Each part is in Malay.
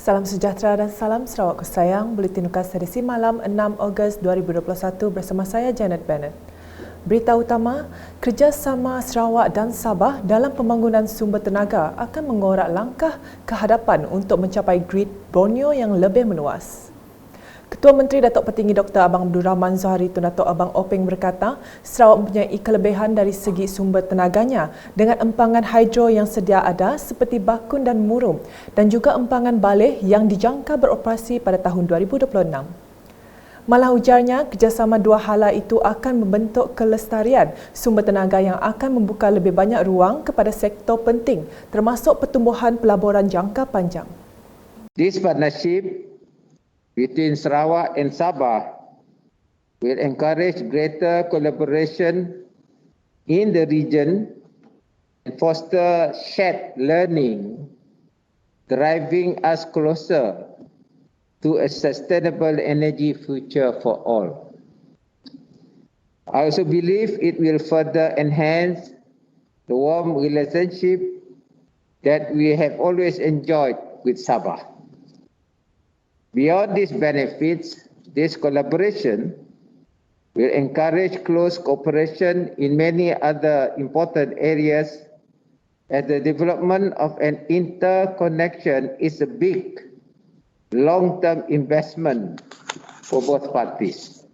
Salam sejahtera dan salam Sarawakku sayang. Buletin Nukas edisi malam 6 Ogos 2021 bersama saya Janet Bennett. Berita utama, kerjasama Sarawak dan Sabah dalam pembangunan sumber tenaga akan mengorak langkah ke hadapan untuk mencapai grid Borneo yang lebih meluas. Ketua Menteri Datuk Petinggi Dr. Abang Abdul Rahman Zohari Tun Datuk Abang Openg berkata, Sarawak mempunyai kelebihan dari segi sumber tenaganya dengan empangan hidro yang sedia ada seperti Bakun dan Murum dan juga empangan Baleh yang dijangka beroperasi pada tahun 2026. Malah ujarnya, kerjasama dua hala itu akan membentuk kelestarian sumber tenaga yang akan membuka lebih banyak ruang kepada sektor penting termasuk pertumbuhan pelaburan jangka panjang. This partnership between Sarawak and Sabah will encourage greater collaboration in the region and foster shared learning, driving us closer to a sustainable energy future for all. I also believe it will further enhance the warm relationship that we have always enjoyed with Sabah. Beyond these benefits, this collaboration will encourage close cooperation in many other important areas, as the development of an interconnection is a big long-term investment for both parties.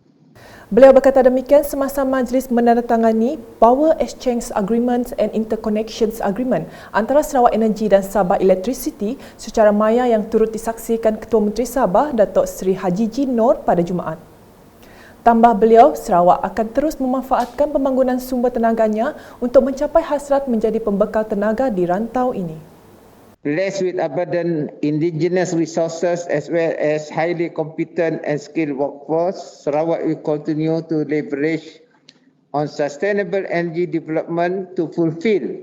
Beliau berkata demikian semasa majlis menandatangani Power Exchange Agreement and Interconnections Agreement antara Sarawak Energy dan Sabah Electricity secara maya yang turut disaksikan Ketua Menteri Sabah Datuk Seri Haji G. Noor pada Jumaat. Tambah beliau, Sarawak akan terus memanfaatkan pembangunan sumber tenaganya untuk mencapai hasrat menjadi pembekal tenaga di rantau ini. Blessed with abundant indigenous resources as well as highly competent and skilled workforce, Sarawak will continue to leverage on sustainable energy development to fulfill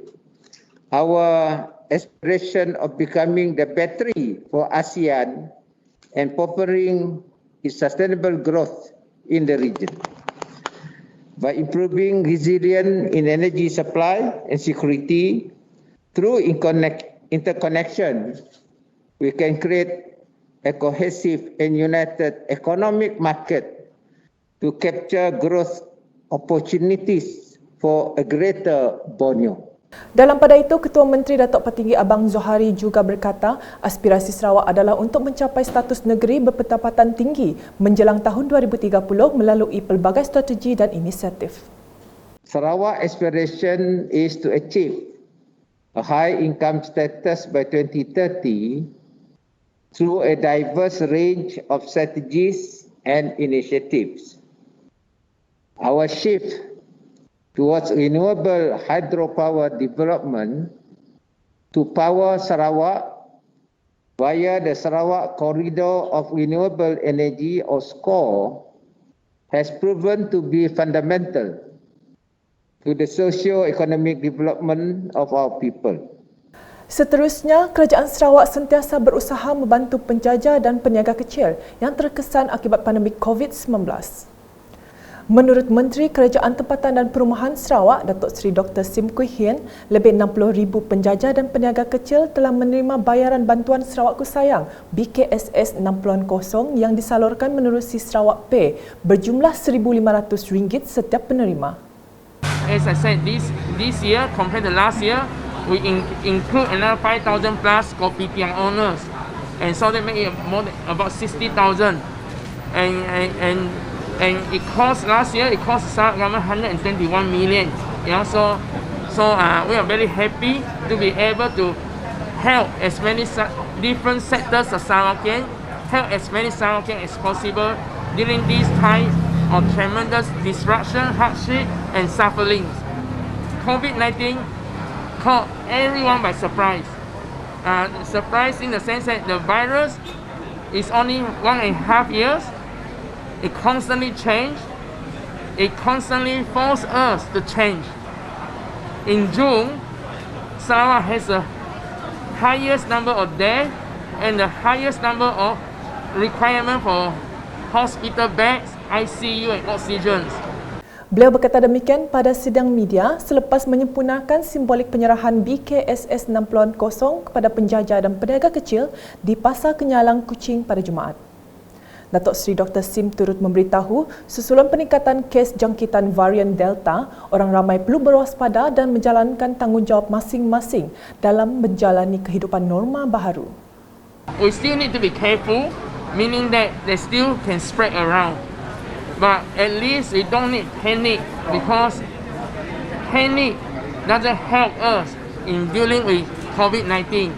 our aspiration of becoming the battery for ASEAN and propelling its sustainable growth in the region. By improving resilience in energy supply and security through interconnection, we can create a cohesive and united economic market to capture growth opportunities for a greater Borneo. Dalam pada itu, Ketua Menteri Datuk Petinggi Abang Zohari juga berkata, aspirasi Sarawak adalah untuk mencapai status negeri berpendapatan tinggi menjelang tahun 2030 melalui pelbagai strategi dan inisiatif. Sarawak aspiration is to achieve a high income status by 2030 through a diverse range of strategies and initiatives. Our shift towards renewable hydropower development to power Sarawak via the Sarawak Corridor of Renewable Energy or SCORE has proven to be fundamental to the socio-economic development of our people. Seterusnya, Kerajaan Sarawak sentiasa berusaha membantu penjajah dan peniaga kecil yang terkesan akibat pandemik COVID-19. Menurut Menteri Kerajaan Tempatan dan Perumahan Sarawak, Datuk Seri Dr. Sim Kui Hien, lebih 60,000 penjajah dan peniaga kecil telah menerima bayaran bantuan Sarawakku Sayang BKSS 60 yang disalurkan menerusi Sarawak Pay berjumlah RM1,500 setiap penerima. As I said, this year compared to last year, we include another 5,000 plus kopitiam owners, and so they make it more than about 60,000. And it cost last year. It cost Sarawak government 121 million. Yeah, so we are very happy to be able to help as many different sectors of Sarawakian, help as many Sarawakian as possible during this time of tremendous disruption, hardship and suffering. COVID-19 caught everyone by surprise. Surprise in the sense that the virus is only 1.5 years. It constantly changed. It constantly forced us to change. In June, Sarawak has the highest number of deaths and the highest number of requirement for hospital beds, ICU and oxygen. Beliau berkata demikian pada sidang media selepas menyempurnakan simbolik penyerahan BKSS 60-an kosong kepada penjajah dan peniaga kecil di Pasar Kenyalang Kuching pada Jumaat. Datuk Seri Dr. Sim turut memberitahu susulan peningkatan kes jangkitan varian Delta, orang ramai perlu berwaspada dan menjalankan tanggungjawab masing-masing dalam menjalani kehidupan norma baharu. We still need to be careful, meaning that they still can spread around. But at least we don't need panic, because panic doesn't help us in dealing with COVID-19.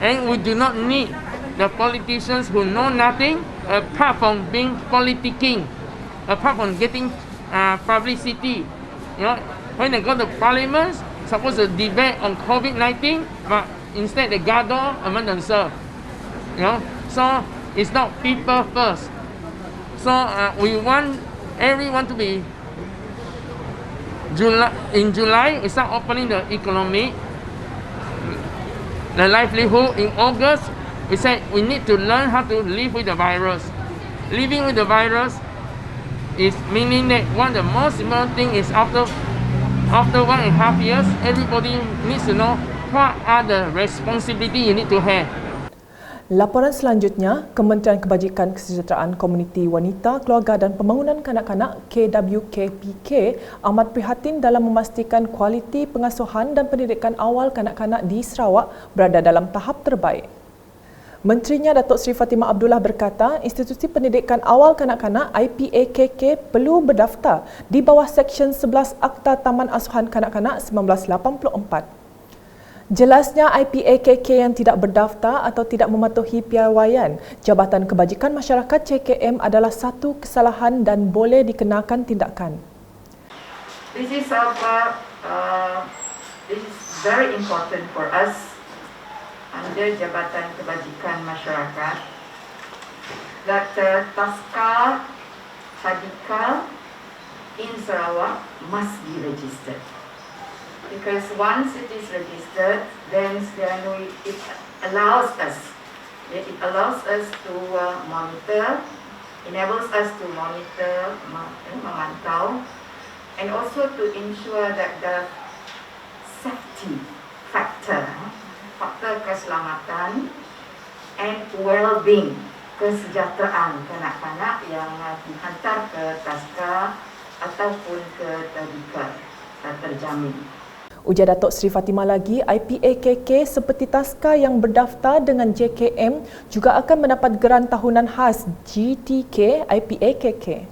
And we do not need the politicians who know nothing apart from being politicking, apart from getting publicity. You know, when they go to parliament, supposed to debate on COVID-19, but instead they gather among themselves. You know, so it's not people first. So we want everyone to be in July we start opening the economy, the livelihood. In August we said we need to learn how to live with the virus. Living with the virus is meaning that one of the most important thing is after 1.5 years, everybody needs to know what are the responsibility you need to have. Laporan selanjutnya, Kementerian Kebajikan Kesejahteraan Komuniti Wanita, Keluarga dan Pembangunan Kanak-kanak KWKPK amat prihatin dalam memastikan kualiti pengasuhan dan pendidikan awal kanak-kanak di Sarawak berada dalam tahap terbaik. Menterinya Datuk Seri Fatimah Abdullah berkata, institusi pendidikan awal kanak-kanak IPAKK perlu berdaftar di bawah Seksyen 11 Akta Taman Asuhan Kanak-kanak 1984. Jelasnya IPAKK yang tidak berdaftar atau tidak mematuhi piawaian Jabatan Kebajikan Masyarakat JKM adalah satu kesalahan dan boleh dikenakan tindakan. This is very important for us under Jabatan Kebajikan Masyarakat that Taska Tadika in Sarawak must be registered. Because once it is registered, then it allows us to monitor, enables us to monitor, memantau, and also to ensure that the safety factor keselamatan and well-being, kesejahteraan kanak-kanak yang dihantar ke Taska ataupun ke Tadika terjamin. Ujar Datuk Seri Fatimah lagi, IPAKK seperti Taska yang berdaftar dengan JKM juga akan mendapat geran tahunan khas GTK IPAKK.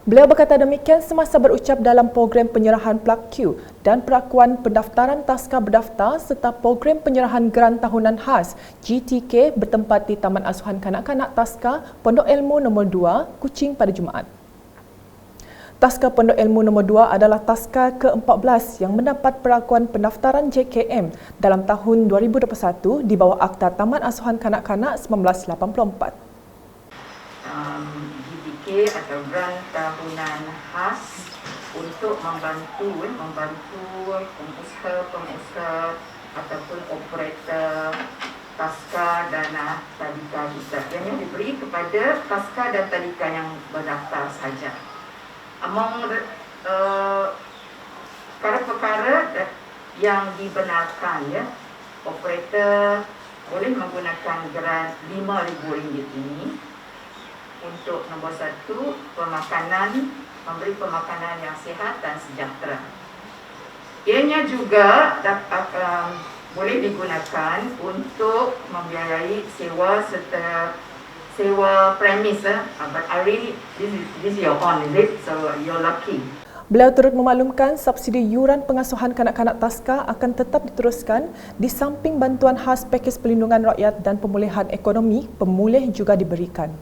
Beliau berkata demikian semasa berucap dalam program penyerahan Plak Q dan perakuan pendaftaran Taska berdaftar serta program penyerahan geran tahunan khas GTK bertempat di Taman Asuhan Kanak-kanak Taska, Pondok Ilmu nombor 2, Kuching pada Jumaat. Taska Pondok Ilmu nombor 2 adalah Taska ke-14 yang mendapat perakuan pendaftaran JKM dalam tahun 2021 di bawah Akta Taman Asuhan Kanak-kanak 1984. GTK atau Geran Tahunan Khas untuk membantu pengusaha ataupun operator Taska dan Tadika kita. Yang diberi kepada Taska dan Tadika yang berdaftar saja. Among perkara-perkara yang dibenarkan, ya, operator boleh menggunakan geran RM5,000 ini untuk nombor 1, memberi pemakanan yang sihat dan sejahtera. Ianya juga boleh digunakan untuk membiayai sewa serta sewa premis. But I really, this is your own, is it? So you're lucky. Beliau turut memaklumkan subsidi yuran pengasuhan kanak-kanak Taska akan tetap diteruskan di samping bantuan khas pakej perlindungan rakyat dan pemulihan ekonomi pemulih juga diberikan.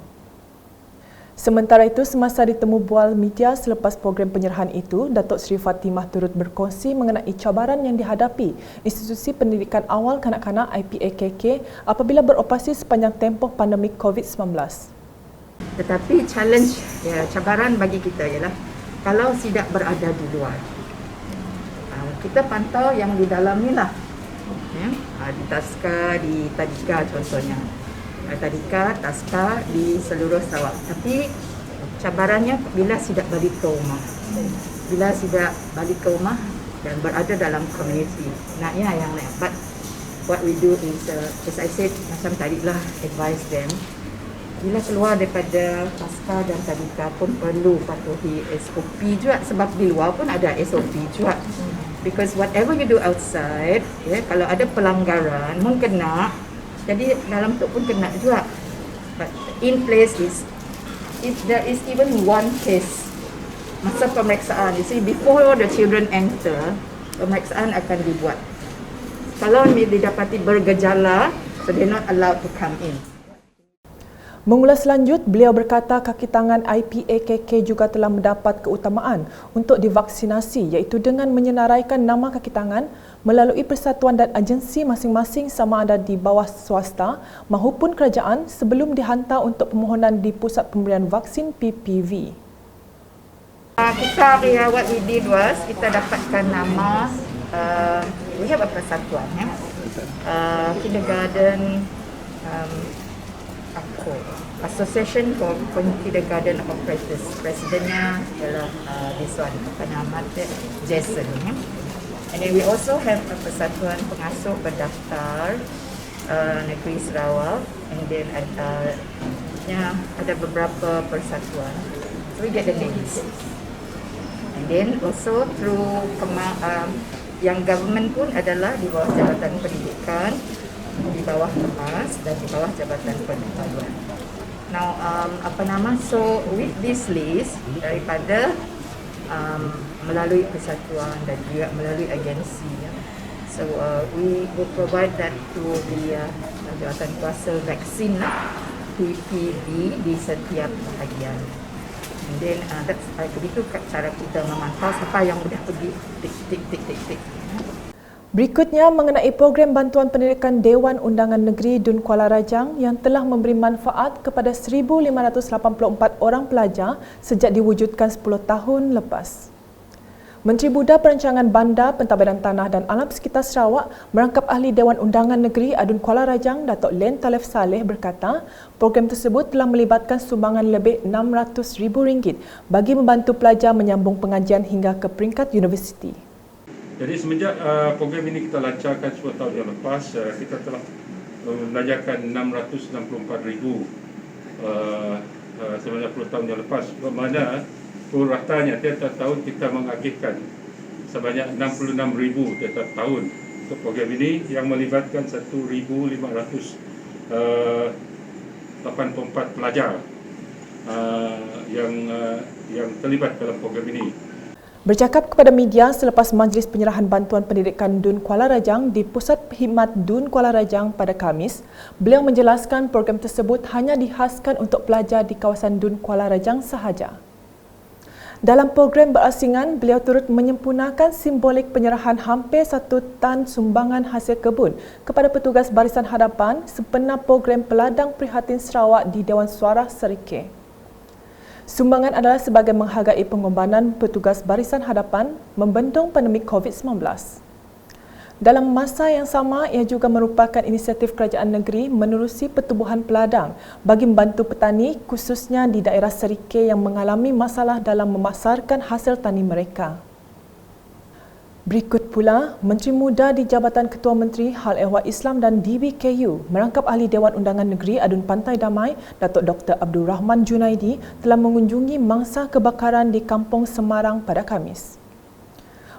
Sementara itu, semasa ditemu bual media selepas program penyerahan itu, Datuk Seri Fatimah turut berkongsi mengenai cabaran yang dihadapi institusi pendidikan awal kanak-kanak IPAKK apabila beroperasi sepanjang tempoh pandemik COVID-19. Tetapi challenge, cabaran bagi kita ialah kalau tidak berada di luar. Kita pantau yang di dalam ni lah. Di Taska, di Tadika contohnya. Tadika, Taska di seluruh Sarawak. Tapi cabarannya bila tidak balik ke rumah. bila sudah balik ke rumah dan berada dalam komuniti. Naknya yang lain. But what we do is, as I said, macam tadilah advise them, bila keluar daripada pasca dan tadika pun perlu patuhi SOP juga, sebab di luar pun ada SOP juga. Because whatever you do outside, kalau ada pelanggaran, mungkin kena, jadi dalam tu pun kena juga. But in place is, if there is even one case, masa pemeriksaan, you see, before the children enter, pemeriksaan akan dibuat. Kalau didapati bergejala, so they're not allowed to come in. Mengulas lanjut, beliau berkata kaki tangan IPAKK juga telah mendapat keutamaan untuk divaksinasi iaitu dengan menyenaraikan nama kaki tangan melalui persatuan dan agensi masing-masing sama ada di bawah swasta maupun kerajaan sebelum dihantar untuk permohonan di Pusat Pemberian Vaksin PPV. What we did was, kita dapatkan nama, we have a persatuan, kindergarten, Association for Kindergarten Operators. Presidennya adalah this one, apa nama dia, Jason. And then we also have a persatuan pengasuh berdaftar negeri Sarawak. And then ada beberapa persatuan. So we get the names. And then also through yang government pun adalah di bawah Jabatan Pendidikan, di bawah Kemas dan di bawah Jabatan Pengetahuan. Now, so with this list daripada melalui persatuan dan juga melalui agensi, so we will provide that to the Jawatan Kuasa Vaksin PPV di setiap bahagian. And then that's begitu cara kita memantau siapa yang sudah pergi tik. Berikutnya mengenai program bantuan pendidikan Dewan Undangan Negeri Dun Kuala Rajang yang telah memberi manfaat kepada 1,584 orang pelajar sejak diwujudkan 10 tahun lepas. Menteri Muda Perancangan Bandar, Pentadbiran Tanah dan Alam Sekitar Sarawak merangkap ahli Dewan Undangan Negeri Adun Kuala Rajang, Datuk Len Talef Saleh berkata, program tersebut telah melibatkan sumbangan lebih RM600,000 bagi membantu pelajar menyambung pengajian hingga ke peringkat universiti. Jadi semenjak program ini kita lancarkan 10 tahun yang lepas, kita telah membelajarkan 664,000 sebanyak 10 tahun yang lepas. Bermakna purwatannya tiap tahun kita mengagihkan sebanyak 66,000 tiap tahun untuk program ini yang melibatkan 1,584 pelajar yang terlibat dalam program ini. Bercakap kepada media selepas Majlis Penyerahan Bantuan Pendidikan Dun Kuala Rajang di Pusat Perkhidmat Dun Kuala Rajang pada Khamis, beliau menjelaskan program tersebut hanya dihaskan untuk pelajar di kawasan Dun Kuala Rajang sahaja. Dalam program berasingan, beliau turut menyempurnakan simbolik penyerahan hampir 1 tan sumbangan hasil kebun kepada petugas Barisan Hadapan sempena program Peladang Prihatin Sarawak di Dewan Suara Serikeh. Sumbangan adalah sebagai menghargai pengorbanan petugas Barisan Hadapan membendung pandemik COVID-19. Dalam masa yang sama, ia juga merupakan inisiatif kerajaan negeri menerusi pertubuhan peladang bagi membantu petani khususnya di daerah Serikeh yang mengalami masalah dalam memasarkan hasil tani mereka. Berikut pula, Menteri Muda di Jabatan Ketua Menteri Hal Ehwal Islam dan DBKU merangkap ahli Dewan Undangan Negeri Adun Pantai Damai, Datuk Dr. Abdul Rahman Junaidi telah mengunjungi mangsa kebakaran di Kampung Semarang pada Khamis.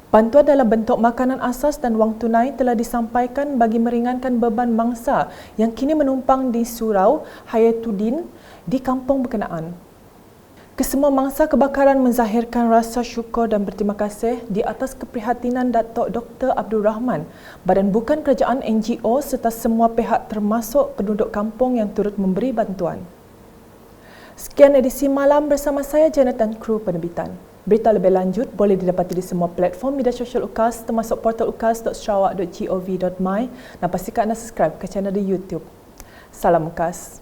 Bantuan dalam bentuk makanan asas dan wang tunai telah disampaikan bagi meringankan beban mangsa yang kini menumpang di Surau Hayatuddin di kampung berkenaan. Kesemua mangsa kebakaran menzahirkan rasa syukur dan berterima kasih di atas keprihatinan Datuk Dr. Abdul Rahman, badan bukan kerajaan NGO serta semua pihak termasuk penduduk kampung yang turut memberi bantuan. Sekian edisi malam bersama saya Janet dan kru penerbitan. Berita lebih lanjut boleh didapati di semua platform media sosial UKAS termasuk portal ukas.sarawak.gov.my dan pastikan anda subscribe ke channel di YouTube. Salam UKAS.